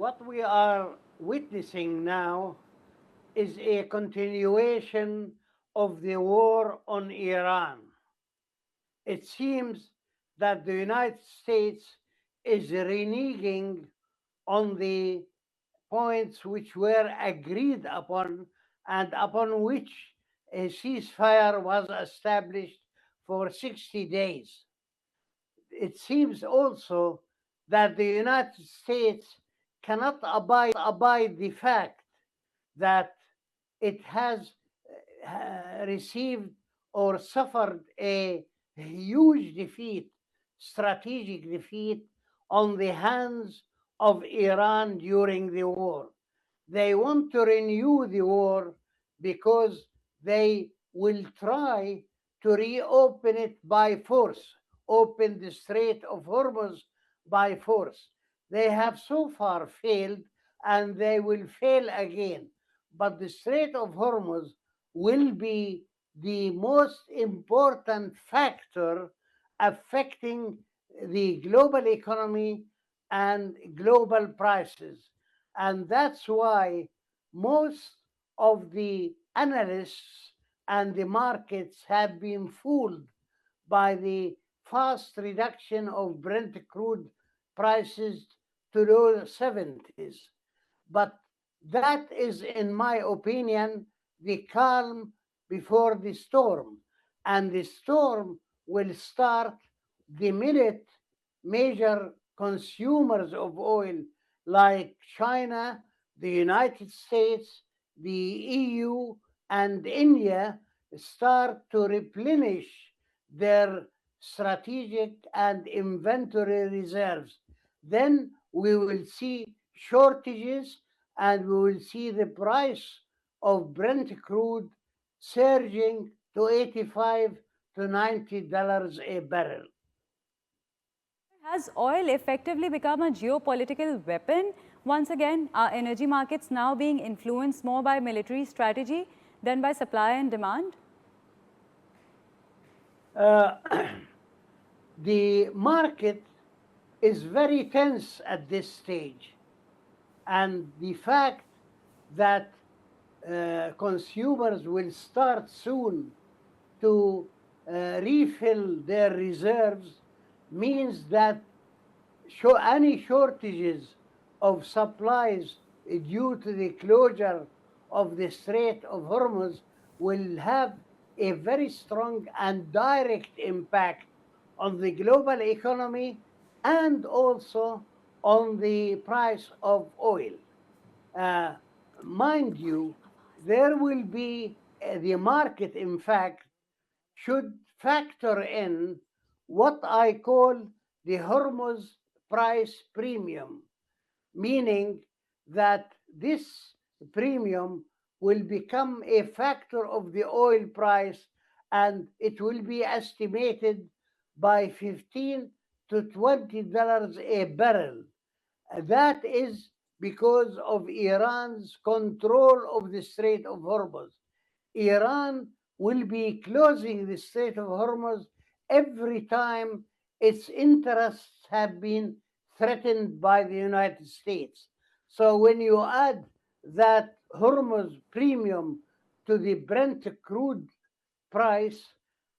What we are witnessing now is a continuation of the war on Iran. It seems that the United States is reneging on the points which were agreed upon and upon which a ceasefire was established for 60 days. It seems also that the United States cannot abide the fact that it has received or suffered a huge defeat, strategic defeat, on the hands of Iran during the war. They want to renew the war because they will try to reopen it by force, open the Strait of Hormuz by force. They have so far failed and they will fail again. But the Strait of Hormuz will be the most important factor affecting the global economy and global prices. And that's why most of the analysts and the markets have been fooled by the fast reduction of Brent crude prices to low 70s. But that is, in my opinion, the calm before the storm. And the storm will start the minute major consumers of oil like China, the United States, the EU, and India start to replenish their strategic and inventory reserves. Then we will see shortages and we will see the price of Brent crude surging to 85 to $90 a barrel. Has oil effectively become a geopolitical weapon? Once again, are energy markets now being influenced more by military strategy than by supply and demand? Uh, the market is very tense at this stage. And the fact that consumers will start soon to refill their reserves means that any shortages of supplies due to the closure of the Strait of Hormuz will have a very strong and direct impact on the global economy and also on the price of oil. Uh, Mind you, there will be the market, in fact, should factor in what I call the Hormuz price premium, meaning that this premium will become a factor of the oil price and it will be estimated by 15 to $20 a barrel. That is because of Iran's control of the Strait of Hormuz. Iran will be closing the Strait of Hormuz every time its interests have been threatened by the United States. So when you add that Hormuz premium to the Brent crude price,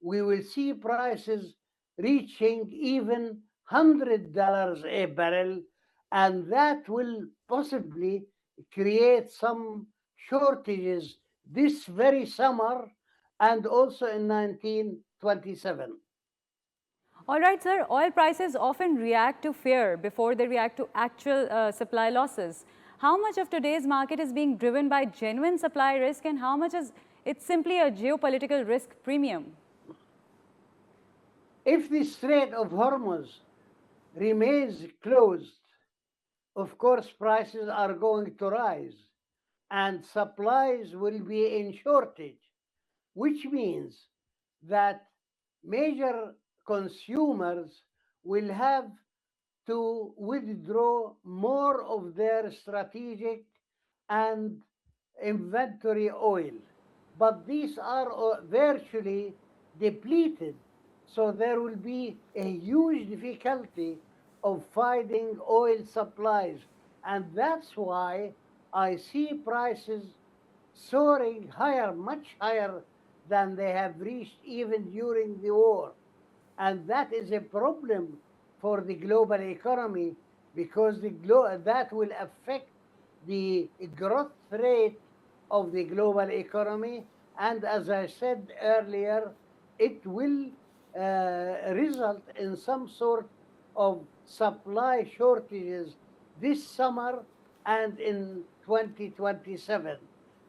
we will see prices reaching even $100 a barrel, and that will possibly create some shortages this very summer and also in 1927. All right, sir. Oil prices often react to fear before they react to actual supply losses. How much of today's market is being driven by genuine supply risk and how much is it simply a geopolitical risk premium? If the Strait of Hormuz remains closed, of course, prices are going to rise and supplies will be in shortage, which means that major consumers will have to withdraw more of their strategic and inventory oil. But these are virtually depleted. So there will be a huge difficulty of finding oil supplies. And that's why I see prices soaring higher, much higher than they have reached even during the war. And that is a problem for the global economy because that will affect the growth rate of the global economy. And as I said earlier, it will result in some sort of supply shortages this summer and in 2027.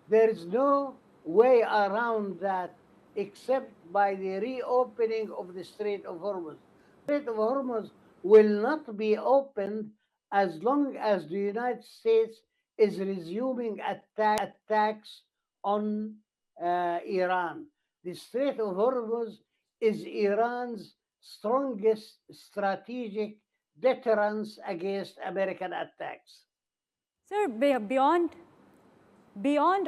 There is no way around that except by the reopening of the Strait of Hormuz. Strait of Hormuz will not be opened as long as the United States is resuming attacks on Iran. The Strait of Hormuz is Iran's strongest strategic deterrence against American attacks. Sir, beyond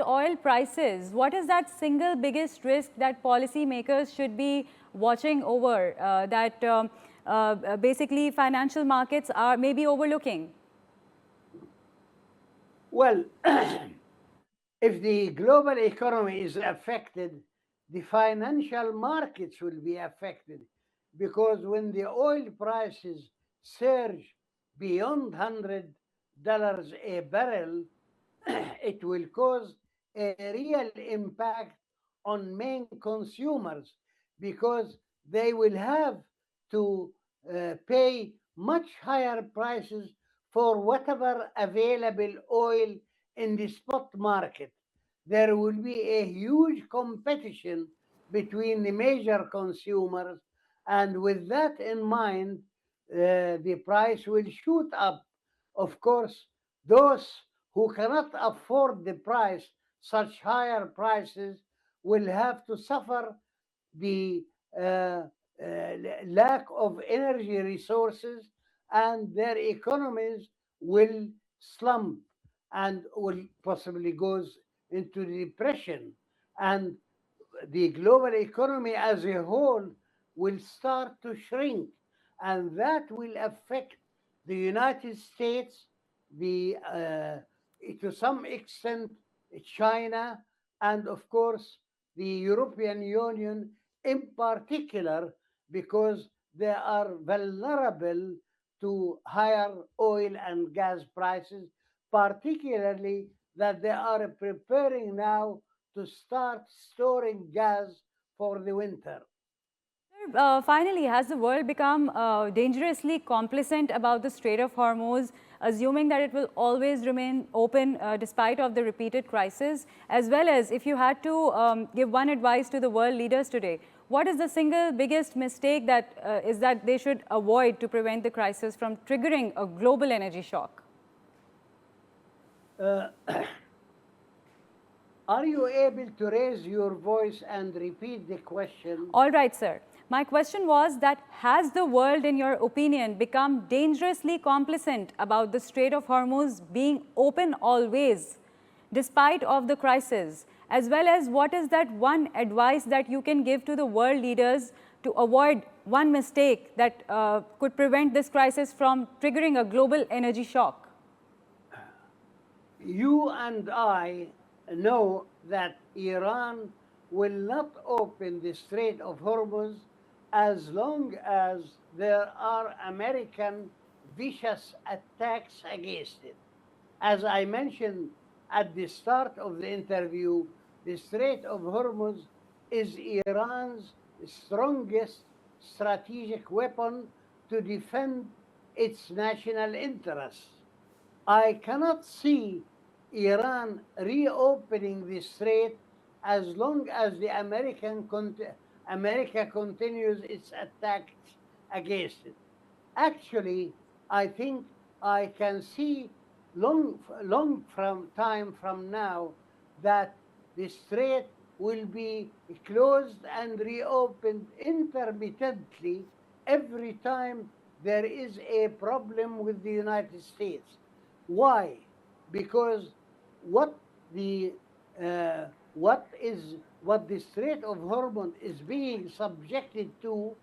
oil prices, what is that single biggest risk that policymakers should be watching over that basically financial markets are maybe overlooking? Well, if the global economy is affected, the financial markets will be affected because when the oil prices surge beyond $100 a barrel, it will cause a real impact on main consumers because they will have to pay much higher prices for whatever available oil in the spot market. There will be a huge competition between the major consumers, and with that in mind, the price will shoot up. Of course, those who cannot afford the price, such higher prices, will have to suffer the lack of energy resources, and their economies will slump and will possibly goes into depression, and the global economy as a whole will start to shrink, and that will affect the United States, the to some extent China, and of course the European Union in particular, because they are vulnerable to higher oil and gas prices, particularly that they are preparing now to start storing gas for the winter. Finally, has the world become dangerously complacent about the Strait of Hormuz, assuming that it will always remain open despite of the repeated crisis? As well as, if you had to give one advice to the world leaders today, what is the single biggest mistake that is that they should avoid to prevent the crisis from triggering a global energy shock? Uh, are you able to raise your voice and repeat the question? All right, sir. My question was that has the world, in your opinion, become dangerously complacent about the Strait of Hormuz being open always, despite of the crisis, as well as what is that one advice that you can give to the world leaders to avoid one mistake that could prevent this crisis from triggering a global energy shock? You and I know that Iran will not open the Strait of Hormuz as long as there are American vicious attacks against it. As I mentioned at the start of the interview, the Strait of Hormuz is Iran's strongest strategic weapon to defend its national interests. I cannot see Iran reopening the strait as long as America continues its attacks against it. Actually, I think I can see long from time from now that the strait will be closed and reopened intermittently every time there is a problem with the United States. Why? Because what the what the Strait of Hormuz is being subjected to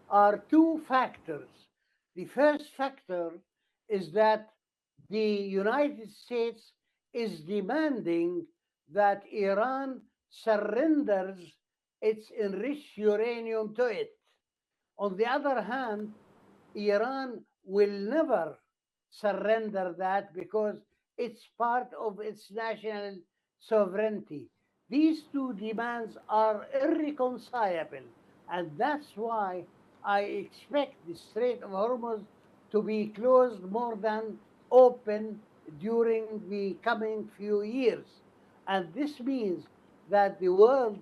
are two factors. The first factor is that the United States is demanding that Iran surrenders its enriched uranium to it. On the other hand, Iran will never surrender that because it's part of its national sovereignty. These two demands are irreconcilable, and that's why I expect the Strait of Hormuz to be closed more than open during the coming few years. And this means that the world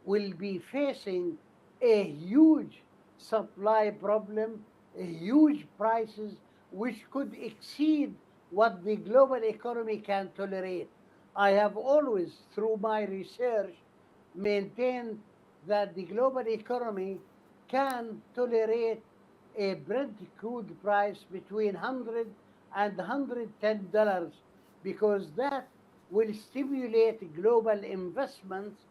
will be facing a huge supply problem, huge prices which could exceed what the global economy can tolerate. I have always, through my research, maintained that the global economy can tolerate a Brent crude price between 100 and $110 because that will stimulate global investments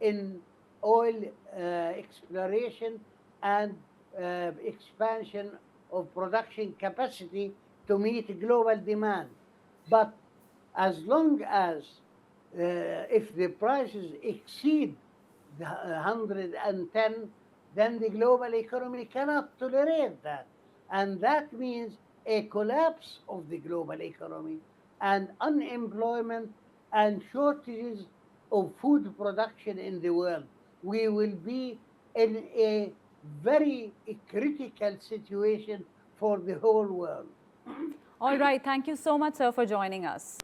in oil exploration and expansion of production capacity to meet global demand. But as long as if the prices exceed the 110, then the global economy cannot tolerate that. And that means a collapse of the global economy and unemployment and shortages of food production in the world. We will be in a very critical situation for the whole world. All right. Thank you so much, sir, for joining us.